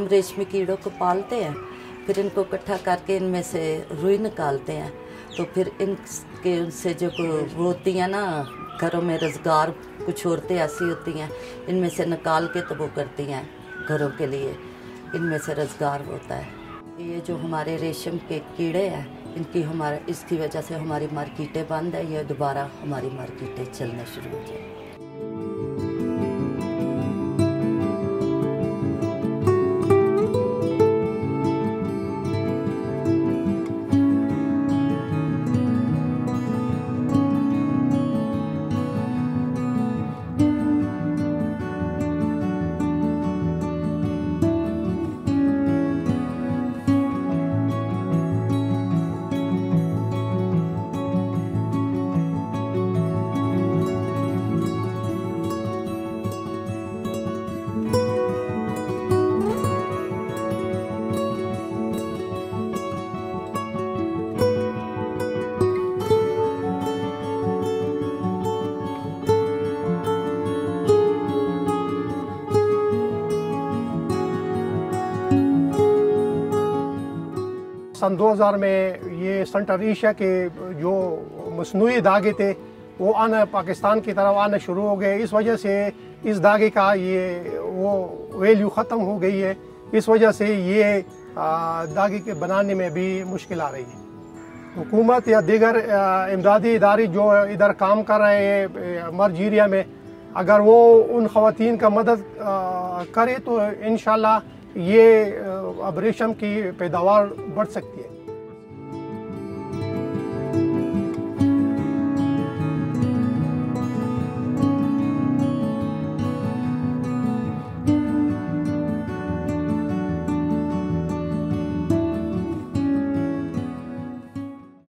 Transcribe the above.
रेशमी कीड़ों को पालते हैं, फिर इनको इकट्ठा करके इनमें से रुई निकालते हैं। तो फिर इनके उनसे जो वो होती हैं ना, घरों में रोज़गार, कुछ औरतें ऐसी होती हैं इनमें से निकाल के तो वो करती हैं घरों के लिए, इनमें से रोज़गार होता है। ये जो हमारे रेशम के कीड़े हैं, इसकी वजह से हमारी मार्केटें बंद है, ये दोबारा हमारी मार्केटें चलना शुरू हो जाए। सन 2000 में ये सेंट्रल एशिया के जो मसनूई धागे थे वो आना पाकिस्तान की तरफ आना शुरू हो गए। इस वजह से इस धागे का वो वैल्यू ख़त्म हो गई है। इस वजह से ये धागे के बनाने में भी मुश्किल आ रही है। हुकूमत या दीगर इमदादी इदारे जो इधर काम कर रहे हैं मर्ज एरिया में, अगर वो उन ख़वातीन का मदद करे तो इंशाल्लाह ये अब रेशम की पैदावार बढ़ सकती है।